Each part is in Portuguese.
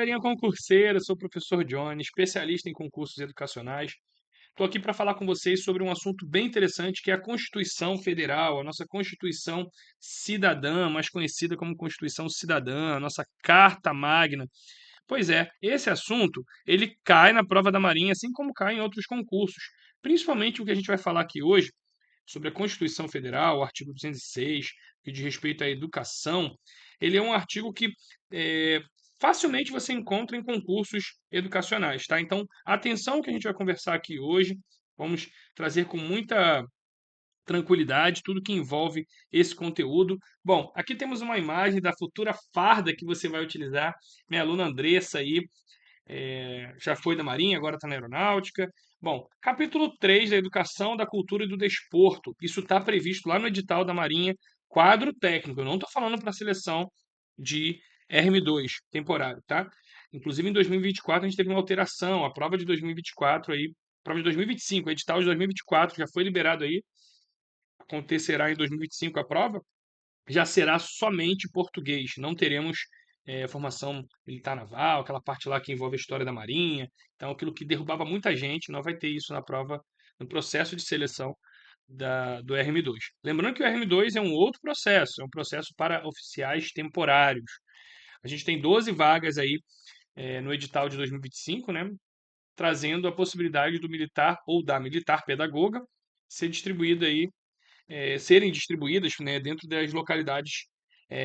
galerinha concurseira, sou o professor Johnny, especialista em concursos educacionais. Estou aqui para falar com vocês sobre um assunto bem interessante que é a Constituição Federal, a nossa Constituição Cidadã, mais conhecida como Constituição Cidadã, a nossa Carta Magna. Pois é, esse assunto, ele cai na prova da Marinha, assim como cai em outros concursos. Principalmente o que a gente vai falar aqui hoje, sobre a Constituição Federal, o artigo 206, que diz respeito à educação, ele é um artigo que facilmente você encontra em concursos educacionais, tá? Então, atenção que a gente vai conversar aqui hoje, vamos trazer com muita tranquilidade tudo que envolve esse conteúdo. Bom, aqui temos uma imagem da futura farda que você vai utilizar, minha aluna Andressa aí, já foi da Marinha, agora está na Aeronáutica. Bom, capítulo 3 da Educação, da Cultura e do Desporto. Isso está previsto lá no edital da Marinha, quadro técnico. Eu não estou falando para a seleção de RM2 temporário, tá? Inclusive em 2024 a gente teve uma alteração, a prova de 2024 aí, prova de 2025, o edital de 2024 já foi liberado aí, acontecerá em 2025 a prova, já será somente português. Não teremos formação militar naval, aquela parte lá que envolve a história da Marinha. Então, aquilo que derrubava muita gente, não vai ter isso na prova, no processo de seleção do RM2. Lembrando que o RM2 é um outro processo, é um processo para oficiais temporários. A gente tem 12 vagas aí no edital de 2025, né, trazendo a possibilidade do militar ou da militar pedagoga ser distribuída aí serem distribuídas, né, dentro das localidades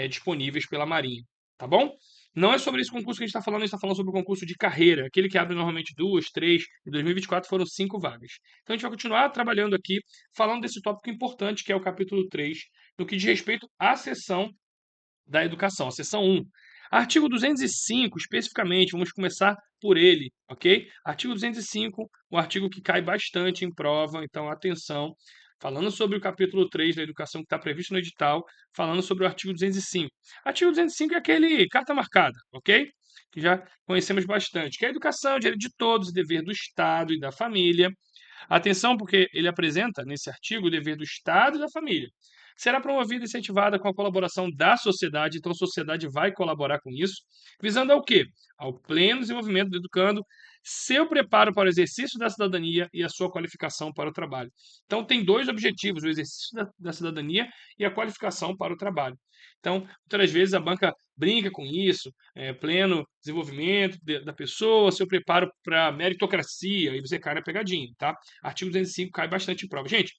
disponíveis pela Marinha, tá bom? Não é sobre esse concurso que a gente está falando sobre o concurso de carreira, aquele que abre normalmente duas, três, em 2024 foram 5 vagas. Então a gente vai continuar trabalhando aqui, falando desse tópico importante, que é o capítulo 3, no que diz respeito à seção da educação, a seção 1. Artigo 205, especificamente, vamos começar por ele, ok? Artigo 205, um artigo que cai bastante em prova, então atenção. Falando sobre o capítulo 3 da educação que está previsto no edital, falando sobre o artigo 205. Artigo 205 é aquele carta marcada, ok? Que já conhecemos bastante, que é a educação, é direito de todos, dever do Estado e da família. Atenção, porque ele apresenta nesse artigo o dever do Estado e da família. Será promovida e incentivada com a colaboração da sociedade, então a sociedade vai colaborar com isso, visando ao quê? Ao pleno desenvolvimento do educando, seu preparo para o exercício da cidadania e a sua qualificação para o trabalho. Então tem dois objetivos, o exercício da cidadania e a qualificação para o trabalho. Então, muitas vezes a banca brinca com isso, pleno desenvolvimento da pessoa, seu preparo para a meritocracia, e você cai na pegadinha, tá? Artigo 205 cai bastante em prova. Gente,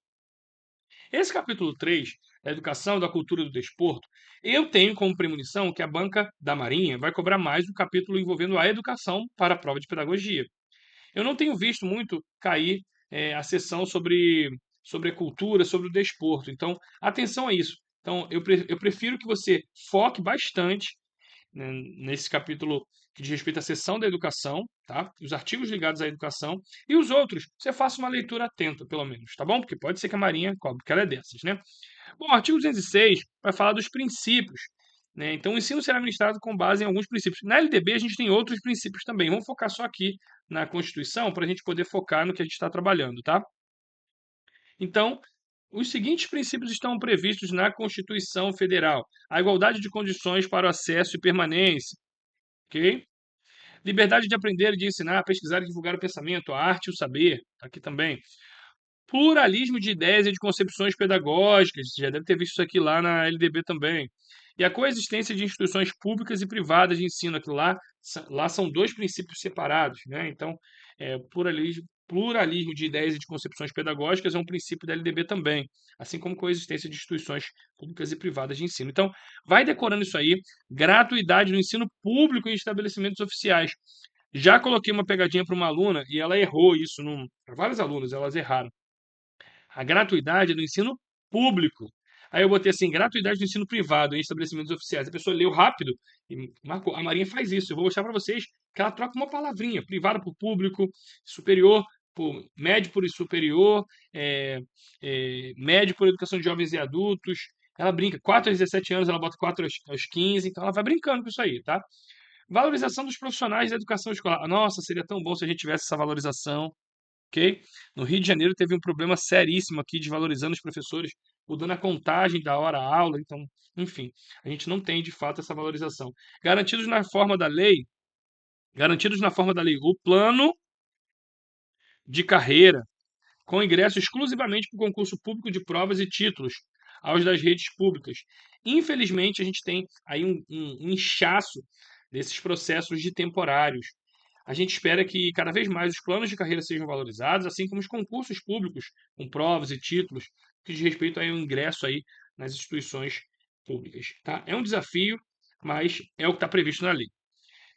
esse capítulo 3, da educação, da cultura e do desporto, eu tenho como premonição que a banca da Marinha vai cobrar mais do capítulo envolvendo a educação para a prova de pedagogia. Eu não tenho visto muito cair a sessão sobre a cultura, sobre o desporto. Então, atenção a isso. Então, eu prefiro que você foque bastante, né, nesse capítulo que diz respeito à seção da educação, tá? Os artigos ligados à educação e os outros, você faça uma leitura atenta, pelo menos, tá bom? Porque pode ser que a Marinha cobre, porque ela é dessas, né? Bom, o artigo 206 vai falar dos princípios, né? Então, o ensino será ministrado com base em alguns princípios. Na LDB, a gente tem outros princípios também. Vamos focar só aqui na Constituição para a gente poder focar no que a gente está trabalhando, tá? Então, os seguintes princípios estão previstos na Constituição Federal: a igualdade de condições para o acesso e permanência, ok? Liberdade de aprender, de ensinar, pesquisar e divulgar o pensamento, a arte e o saber, tá aqui também. Pluralismo de ideias e de concepções pedagógicas, você já deve ter visto isso aqui lá na LDB também. E a coexistência de instituições públicas e privadas de ensino, aquilo lá são dois princípios separados, né? Então, pluralismo de ideias e de concepções pedagógicas é um princípio da LDB também, assim como coexistência de instituições públicas e privadas de ensino. Então, vai decorando isso aí, gratuidade no ensino público em estabelecimentos oficiais. Já coloquei uma pegadinha para uma aluna e ela errou isso, várias alunas, elas erraram. A gratuidade é do ensino público. Aí eu botei assim, gratuidade do ensino privado em estabelecimentos oficiais. A pessoa leu rápido e marcou. A Marinha faz isso. Eu vou mostrar para vocês que ela troca uma palavrinha. Privado por público, superior por médio por superior, médio por educação de jovens e adultos. Ela brinca. 4 aos 17 anos, ela bota 4 aos 15. Então ela vai brincando com isso aí, tá? Valorização dos profissionais da educação escolar. Nossa, seria tão bom se a gente tivesse essa valorização. Ok? No Rio de Janeiro teve um problema seríssimo aqui, desvalorizando os professores, mudando a contagem da hora-aula. Então, enfim, a gente não tem de fato essa valorização. Garantidos na forma da lei, garantidos na forma da lei o plano de carreira, com ingresso exclusivamente para o concurso público de provas e títulos, aos das redes públicas. Infelizmente, a gente tem aí um inchaço desses processos de temporários. A gente espera que cada vez mais os planos de carreira sejam valorizados, assim como os concursos públicos com provas e títulos, que diz respeito aí ao ingresso aí nas instituições públicas. Tá? É um desafio, mas é o que está previsto na lei.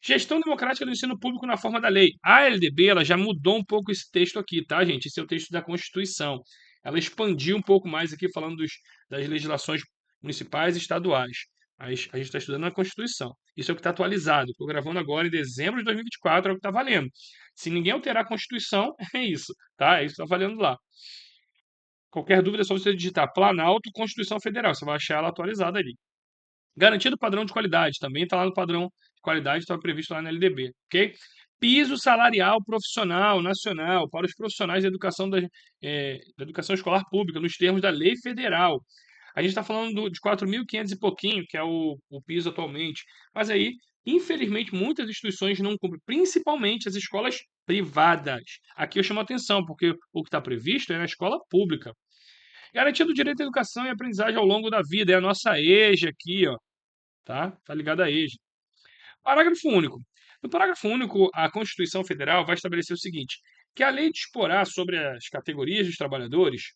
Gestão democrática do ensino público na forma da lei. A LDB ela já mudou um pouco esse texto aqui, tá, gente? Esse é o texto da Constituição. Ela expandiu um pouco mais aqui, falando das legislações municipais e estaduais. Mas a gente está estudando na Constituição. Isso é o que está atualizado. Estou gravando agora em dezembro de 2024, é o que está valendo. Se ninguém alterar a Constituição, é isso, tá? É isso que está valendo lá. Qualquer dúvida é só você digitar Planalto, Constituição Federal. Você vai achar ela atualizada ali. Garantia do padrão de qualidade, também está lá no padrão de qualidade, estava previsto lá na LDB, ok? Piso salarial profissional nacional para os profissionais da educação escolar pública, nos termos da lei federal. A gente está falando de 4.500 e pouquinho, que é o piso atualmente, mas aí, infelizmente, muitas instituições não cumprem, principalmente as escolas privadas. Aqui eu chamo a atenção, porque o que está previsto é na escola pública. Garantia do direito à educação e aprendizagem ao longo da vida, é a nossa EJA aqui, ó, tá? Tá ligado a EJA. Parágrafo único. No parágrafo único, a Constituição Federal vai estabelecer o seguinte: que a lei disporá sobre as categorias dos trabalhadores,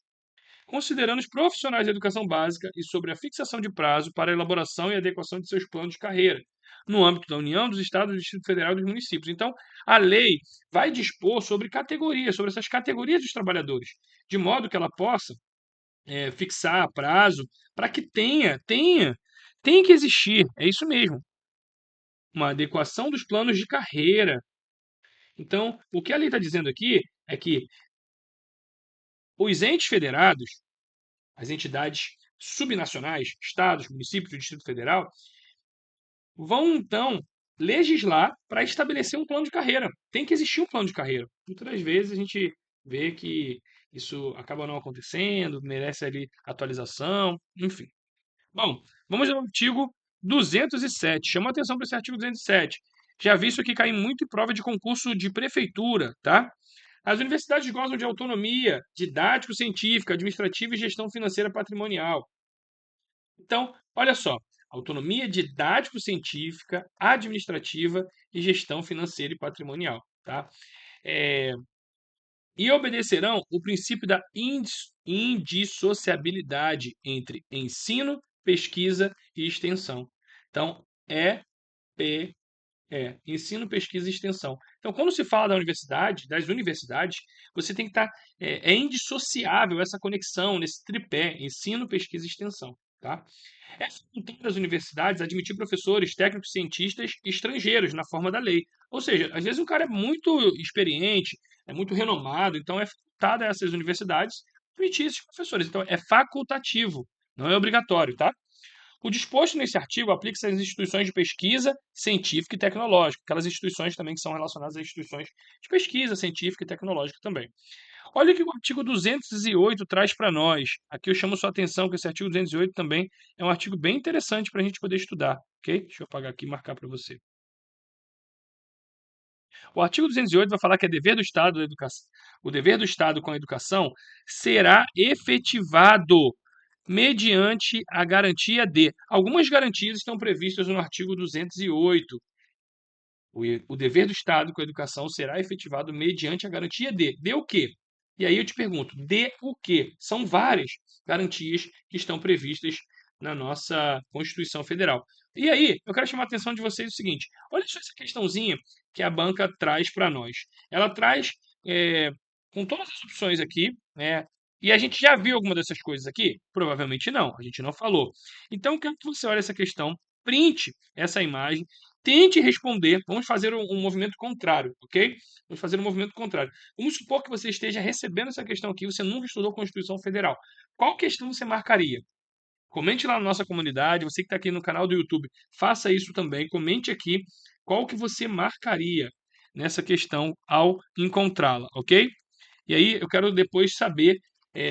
considerando os profissionais da educação básica e sobre a fixação de prazo para a elaboração e adequação de seus planos de carreira, no âmbito da União, dos Estados, do Distrito Federal e dos municípios. Então, a lei vai dispor sobre categorias, sobre essas categorias dos trabalhadores, de modo que ela possa fixar prazo para que tem que existir, é isso mesmo, uma adequação dos planos de carreira. Então, o que a lei está dizendo aqui é que os entes federados, as entidades subnacionais, estados, municípios e Distrito Federal, vão então legislar para estabelecer um plano de carreira. Tem que existir um plano de carreira. Muitas das vezes a gente vê que isso acaba não acontecendo, merece ali atualização, enfim. Bom, vamos ao artigo 207. Chama a atenção para esse artigo 207. Já vi isso aqui cair muito em prova de concurso de prefeitura, tá? As universidades gozam de autonomia didático-científica, administrativa e gestão financeira patrimonial. Então, olha só, autonomia didático-científica, administrativa e gestão financeira e patrimonial, tá? E obedecerão o princípio da indissociabilidade entre ensino, pesquisa e extensão. Então, ensino, pesquisa e extensão. Então, quando se fala das universidades, você tem que estar indissociável essa conexão nesse tripé, ensino, pesquisa e extensão, tá? É facultado das universidades admitir professores, técnicos, cientistas estrangeiros na forma da lei. Ou seja, às vezes o cara é muito experiente, é muito renomado, então é facultado a essas universidades admitir esses professores. Então é facultativo, não é obrigatório, tá? O disposto nesse artigo aplica-se às instituições de pesquisa científica e tecnológica, aquelas instituições também que são relacionadas a instituições de pesquisa científica e tecnológica também. Olha o que o artigo 208 traz para nós. Aqui eu chamo sua atenção que esse artigo 208 também é um artigo bem interessante para a gente poder estudar, ok? Deixa eu apagar aqui e marcar para você. O artigo 208 vai falar que é dever do Estado da educação. O dever do Estado com a educação será efetivado mediante a garantia de. Algumas garantias estão previstas no artigo 208. O dever do Estado com a educação será efetivado mediante a garantia de. De o quê? E aí eu te pergunto, de o quê? São várias garantias que estão previstas na nossa Constituição Federal. E aí, eu quero chamar a atenção de vocês o seguinte: olha só essa questãozinha que a banca traz para nós. Ela traz com todas as opções aqui, né? E a gente já viu alguma dessas coisas aqui? Provavelmente não, a gente não falou. Então, eu quero que você olhe essa questão, print essa imagem, tente responder. Vamos fazer um movimento contrário, ok? Vamos fazer um movimento contrário. Vamos supor que você esteja recebendo essa questão aqui, você nunca estudou Constituição Federal. Qual questão você marcaria? Comente lá na nossa comunidade, você que está aqui no canal do YouTube, faça isso também, comente aqui qual que você marcaria nessa questão ao encontrá-la, ok? E aí eu quero depois saber,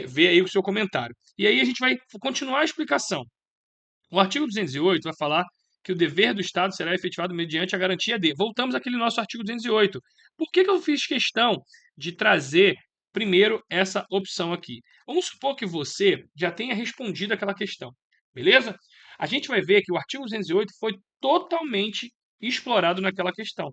ver aí o seu comentário. E aí a gente vai continuar a explicação. O artigo 208 vai falar que o dever do Estado será efetivado mediante a garantia de. Voltamos àquele nosso artigo 208. Por que eu fiz questão de trazer primeiro essa opção aqui? Vamos supor que você já tenha respondido aquela questão, beleza? A gente vai ver que o artigo 208 foi totalmente explorado naquela questão.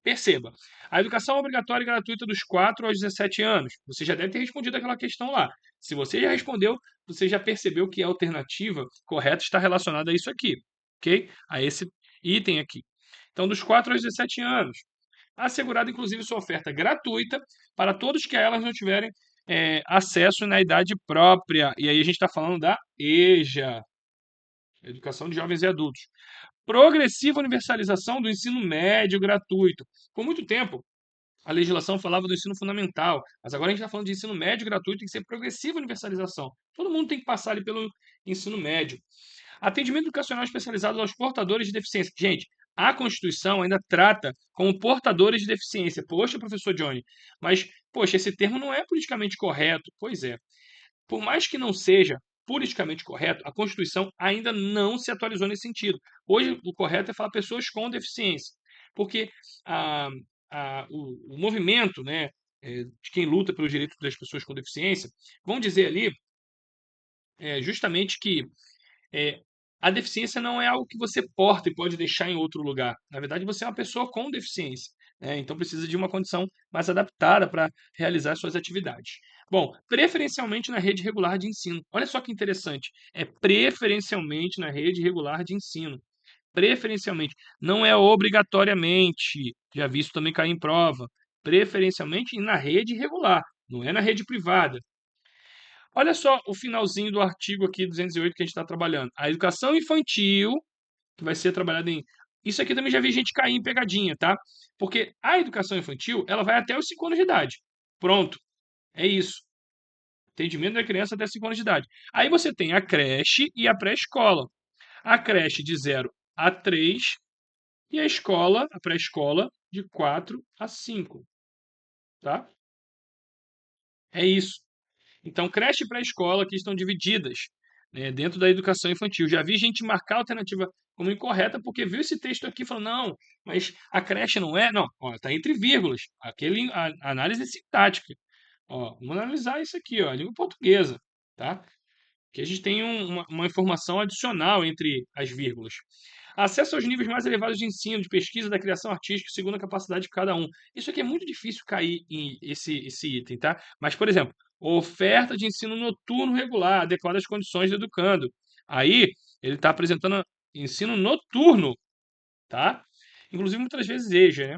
Perceba, a educação obrigatória e gratuita dos 4 aos 17 anos. Você já deve ter respondido aquela questão lá. Se você já respondeu, você já percebeu que a alternativa correta está relacionada a isso aqui, ok? A esse item aqui. Então, dos 4 aos 17 anos, assegurada inclusive sua oferta gratuita para todos que a elas não tiverem acesso na idade própria. E aí a gente está falando da EJA, Educação de Jovens e Adultos. Progressiva universalização do ensino médio gratuito. Por muito tempo, a legislação falava do ensino fundamental, mas agora a gente está falando de ensino médio gratuito, tem que ser progressiva universalização. Todo mundo tem que passar ali pelo ensino médio. Atendimento educacional especializado aos portadores de deficiência. Gente, a Constituição ainda trata como portadores de deficiência. Poxa, professor Johnny, mas, poxa, esse termo não é politicamente correto. Pois é. Por mais que não seja politicamente correto, a Constituição ainda não se atualizou nesse sentido. Hoje, o correto é falar pessoas com deficiência, porque a, o movimento, né, de quem luta pelos direitos das pessoas com deficiência, vão dizer ali justamente que é, a deficiência não é algo que você porta e pode deixar em outro lugar. Na verdade, você é uma pessoa com deficiência, né? Então precisa de uma condição mais adaptada para realizar suas atividades. Bom, preferencialmente na rede regular de ensino. Olha só que interessante. É preferencialmente na rede regular de ensino. Preferencialmente. Não é obrigatoriamente. Já vi isso também cair em prova. Preferencialmente na rede regular. Não é na rede privada. Olha só o finalzinho do artigo aqui 208 que a gente está trabalhando. A educação infantil, que vai ser trabalhada em. Isso aqui também já vi gente cair em pegadinha, tá? Porque a educação infantil, ela vai até os 5 anos de idade. Pronto. É isso. Atendimento da criança até 5 anos de idade. Aí você tem a creche e a pré-escola. A creche de 0 a 3 e a escola, a pré-escola, de 4 a 5. Tá? É isso. Então, creche e pré-escola aqui estão divididas, né, dentro da educação infantil. Já vi gente marcar a alternativa como incorreta porque viu esse texto aqui e falou: não, mas a creche não é. Não, está entre vírgulas. A análise sintática. Ó, vamos analisar isso aqui, ó, a língua portuguesa. Tá? Que a gente tem uma informação adicional entre as vírgulas. Acesso aos níveis mais elevados de ensino, de pesquisa, da criação artística, segundo a capacidade de cada um. Isso aqui é muito difícil cair em esse item, tá? Mas, por exemplo, oferta de ensino noturno regular, adequada às condições do educando. Aí, ele está apresentando ensino noturno, tá? Inclusive, muitas vezes EJA, né?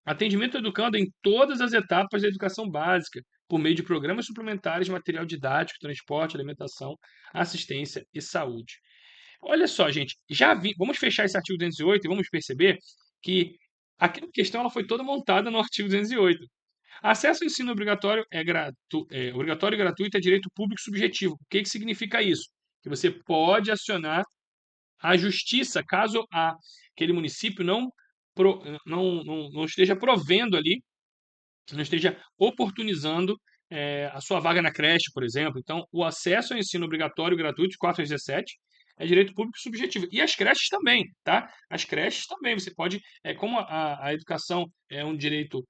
Atendimento ao educando em todas as etapas da educação básica, por meio de programas suplementares, material didático, transporte, alimentação, assistência e saúde. Olha só, gente, já vi. Vamos fechar esse artigo 208 e vamos perceber que aquela questão ela foi toda montada no artigo 208. Acesso ao ensino obrigatório obrigatório e gratuito é direito público subjetivo. O que significa isso? Que você pode acionar a justiça caso aquele município não esteja provendo ali, não esteja oportunizando a sua vaga na creche, por exemplo. Então, o acesso ao ensino obrigatório e gratuito de 4 a 17 é direito público subjetivo. E as creches também, tá? As creches também. Você pode, como a educação é um direito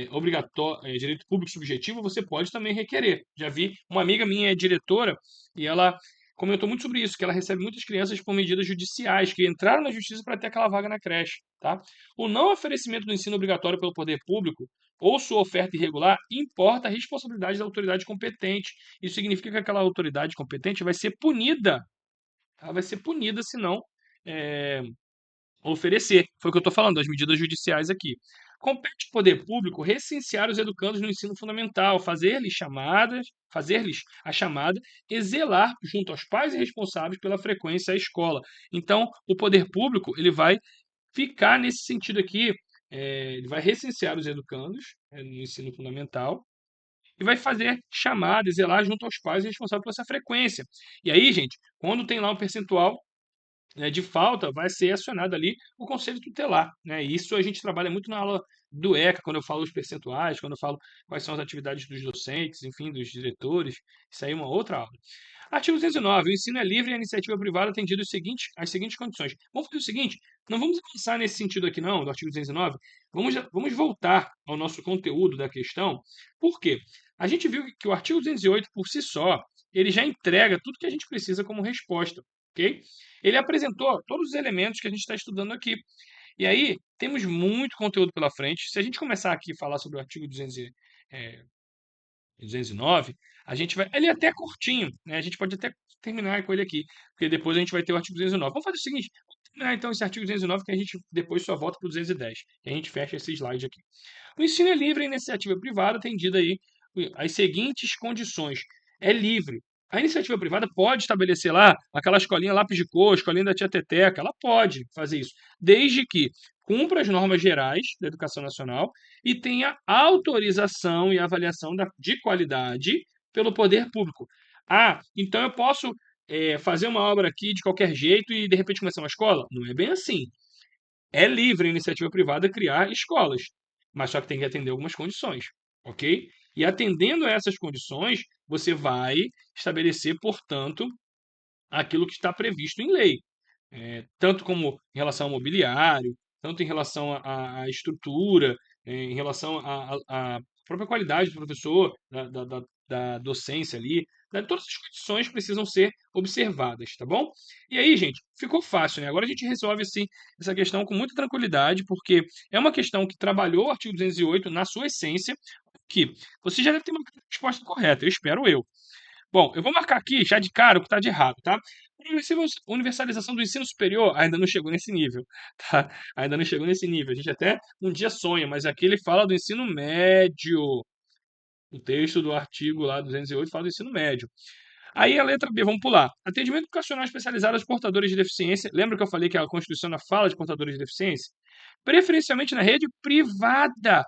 obrigatório, direito público subjetivo, você pode também requerer. Já vi uma amiga minha é diretora e ela comentou muito sobre isso, que ela recebe muitas crianças por medidas judiciais, que entraram na justiça para ter aquela vaga na creche, tá? O não oferecimento do ensino obrigatório pelo poder público ou sua oferta irregular importa a responsabilidade da autoridade competente. Isso significa que aquela autoridade competente vai ser punida. Ela vai ser punida se não oferecer. Foi o que eu estou falando, das medidas judiciais aqui. Compete ao poder público recensear os educandos no ensino fundamental, fazer-lhes a chamada e zelar junto aos pais e responsáveis pela frequência à escola. Então, o poder público ele vai ficar nesse sentido aqui, ele vai recensear os educandos no ensino fundamental e vai fazer chamada e zelar junto aos pais e responsáveis por essa frequência. E aí, gente, quando tem lá um percentual de falta, vai ser acionado ali o conselho tutelar, né? E isso a gente trabalha muito na aula do ECA, quando eu falo os percentuais, quando eu falo quais são as atividades dos docentes, enfim, dos diretores, isso aí é uma outra aula. Artigo 209. O ensino é livre e a iniciativa privada atendido as seguintes condições. Vamos fazer o seguinte, não vamos avançar nesse sentido aqui não, do artigo 209. Vamos voltar ao nosso conteúdo da questão. Por quê? A gente viu que o artigo 208, por si só, ele já entrega tudo que a gente precisa como resposta, ok? Ele apresentou todos os elementos que a gente está estudando aqui. E aí, temos muito conteúdo pela frente. Se a gente começar aqui a falar sobre o artigo 209, a gente vai. Ele é até curtinho, né? A gente pode até terminar com ele aqui, porque depois a gente vai ter o artigo 209. Vamos fazer o seguinte: vamos terminar então esse artigo 209, que a gente depois só volta para o 210, e a gente fecha esse slide aqui. O ensino é livre, a iniciativa privada atendida aí as seguintes condições. É livre. A iniciativa privada pode estabelecer lá aquela escolinha lápis de cor, escolinha da tia Teteca, ela pode fazer isso, desde que cumpra as normas gerais da educação nacional e tenha autorização e avaliação de qualidade pelo poder público. Ah, então eu posso fazer uma obra aqui de qualquer jeito e de repente começar uma escola? Não é bem assim. É livre a iniciativa privada criar escolas, mas só que tem que atender algumas condições, ok? E atendendo a essas condições, você vai estabelecer, portanto, aquilo que está previsto em lei, tanto como em relação ao mobiliário, tanto em relação à estrutura, em relação à própria qualidade do professor, da docência ali, né? Todas as condições precisam ser observadas, tá bom? E aí, gente, ficou fácil, né? Agora a gente resolve assim, essa questão com muita tranquilidade, porque é uma questão que trabalhou o artigo 208 na sua essência, que você já deve ter uma resposta correta, eu espero eu. Bom, eu vou marcar aqui já de cara o que está de errado, tá? Universalização do ensino superior ainda não chegou nesse nível, tá? Ainda não chegou nesse nível. A gente até um dia sonha, mas aqui ele fala do ensino médio. O texto do artigo lá 208 fala do ensino médio. Aí a letra B, vamos pular. Atendimento educacional especializado aos portadores de deficiência. Lembra que eu falei que a Constituição não fala de portadores de deficiência? Preferencialmente na rede privada.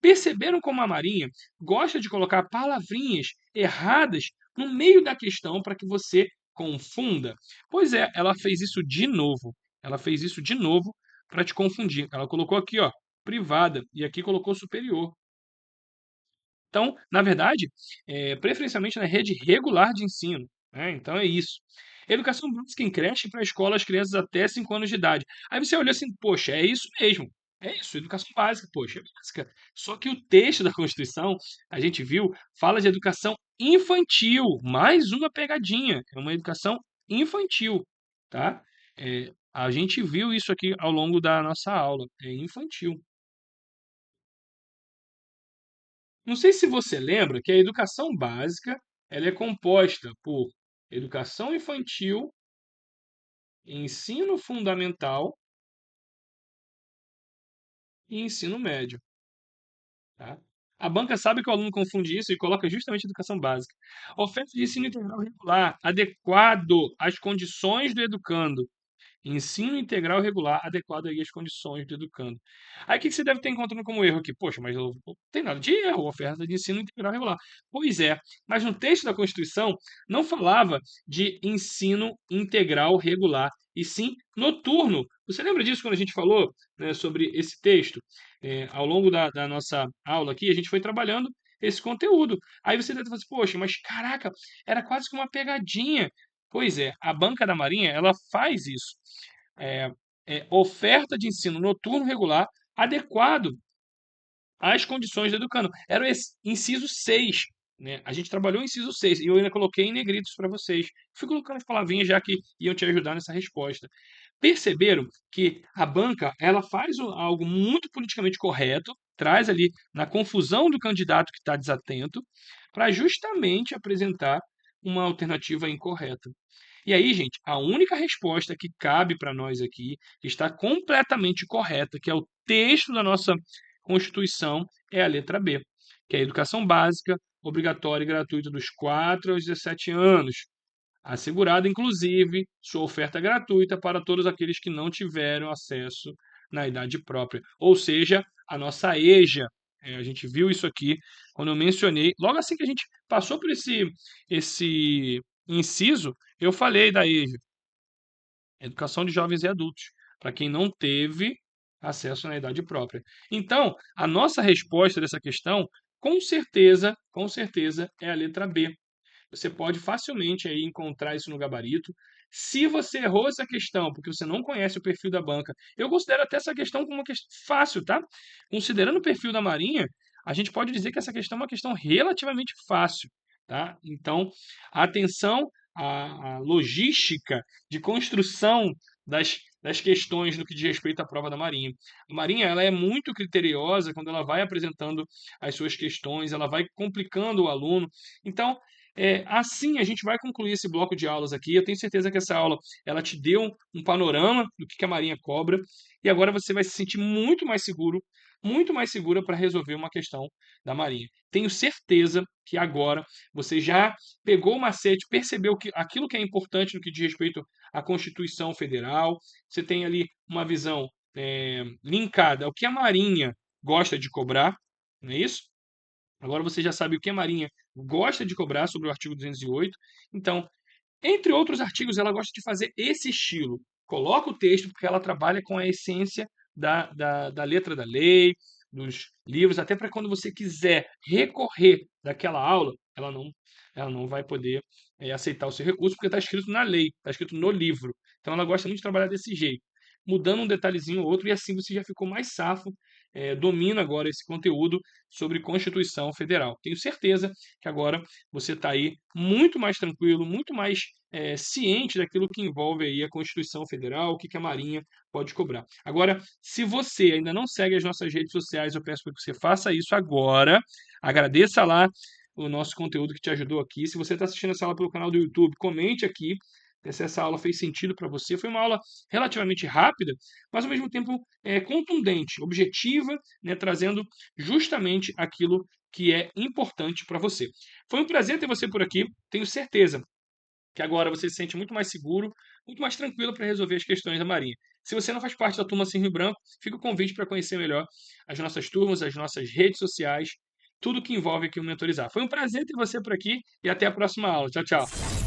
Perceberam como a Marinha gosta de colocar palavrinhas erradas no meio da questão para que você confunda? Pois é, ela fez isso de novo. Ela fez isso de novo para te confundir. Ela colocou aqui, ó, privada, e aqui colocou superior. Então, na verdade, preferencialmente na rede regular de ensino, né? Então é isso. Educação básica em creche para escola as crianças até 5 anos de idade. Aí você olha assim, poxa, é isso mesmo. É isso, educação básica, poxa, é básica. Só que o texto da Constituição, a gente viu, fala de educação infantil. Mais uma pegadinha. É uma educação infantil, tá? A gente viu isso aqui ao longo da nossa aula. É infantil. Não sei se você lembra que a educação básica ela é composta por educação infantil, ensino fundamental e ensino médio, tá? A banca sabe que o aluno confunde isso e coloca justamente educação básica. Oferta de ensino integral regular, adequado às condições do educando. Ensino integral regular adequado aí às condições do educando. Aí o que você deve ter encontrando como erro aqui? Poxa, mas não tem nada de erro, oferta de ensino integral regular. Pois é, mas no texto da Constituição não falava de ensino integral regular, e sim noturno. Você lembra disso quando a gente falou, né, sobre esse texto? Ao longo da nossa aula aqui, a gente foi trabalhando esse conteúdo. Aí você deve falar assim, poxa, mas caraca, era quase que uma pegadinha. Pois é, a banca da Marinha ela faz isso. É, oferta de ensino noturno regular adequado às condições do educando. Era o inciso 6. Né? A gente trabalhou o inciso 6 e eu ainda coloquei em negritos para vocês. Fui colocando as palavrinhas já que iam te ajudar nessa resposta. Perceberam que a banca ela faz algo muito politicamente correto, traz ali na confusão do candidato que está desatento, para justamente apresentar uma alternativa incorreta. E aí, gente, a única resposta que cabe para nós aqui, que está completamente correta, que é o texto da nossa Constituição, é a letra B, que é a educação básica, obrigatória e gratuita dos 4 aos 17 anos, assegurada, inclusive, sua oferta gratuita para todos aqueles que não tiveram acesso na idade própria. Ou seja, a nossa EJA. A gente viu isso aqui quando eu mencionei. Logo assim que a gente passou por esse inciso, eu falei da EJA, Educação de Jovens e Adultos, para quem não teve acesso na idade própria. Então, a nossa resposta dessa questão, com certeza, é a letra B. você pode facilmente aí encontrar isso no gabarito. Se você errou essa questão, porque você não conhece o perfil da banca, eu considero até essa questão como uma questão fácil, tá? Considerando o perfil da Marinha, a gente pode dizer que essa questão é uma questão relativamente fácil, tá? Então, atenção à logística de construção das questões no que diz respeito à prova da Marinha. A Marinha, ela é muito criteriosa quando ela vai apresentando as suas questões, ela vai complicando o aluno. Então, assim a gente vai concluir esse bloco de aulas aqui. Eu tenho certeza que essa aula ela te deu um panorama do que a Marinha cobra e agora você vai se sentir muito mais seguro, muito mais segura para resolver uma questão da Marinha. Tenho certeza que agora você já pegou o macete, percebeu que aquilo que é importante no que diz respeito à Constituição Federal, você tem ali uma visão linkada ao que a Marinha gosta de cobrar, não é isso? Agora você já sabe o que a Marinha gosta de cobrar sobre o artigo 208. Então, entre outros artigos, ela gosta de fazer esse estilo. Coloca o texto porque ela trabalha com a essência da letra da lei, dos livros, até para quando você quiser recorrer daquela aula, ela não vai poder aceitar o seu recurso porque está escrito na lei, está escrito no livro. Então ela gosta muito de trabalhar desse jeito, mudando um detalhezinho ou outro, e assim você já ficou mais safo, domina agora esse conteúdo sobre Constituição Federal. Tenho certeza que agora você está aí muito mais tranquilo, muito mais ciente daquilo que envolve aí a Constituição Federal, o que a Marinha pode cobrar. Agora, se você ainda não segue as nossas redes sociais, eu peço para que você faça isso agora. Agradeça lá o nosso conteúdo que te ajudou aqui. Se você está assistindo essa aula pelo canal do YouTube, comente aqui se essa aula fez sentido para você. Foi uma aula relativamente rápida, mas ao mesmo tempo contundente, objetiva, né, trazendo justamente aquilo que é importante para você. Foi um prazer ter você por aqui. Tenho certeza que agora você se sente muito mais seguro, muito mais tranquilo para resolver as questões da Marinha. Se você não faz parte da turma Sem Rio Branco, fica o convite para conhecer melhor as nossas turmas, as nossas redes sociais, tudo que envolve aqui o Mentorizar. Foi um prazer ter você por aqui e até a próxima aula. Tchau, tchau.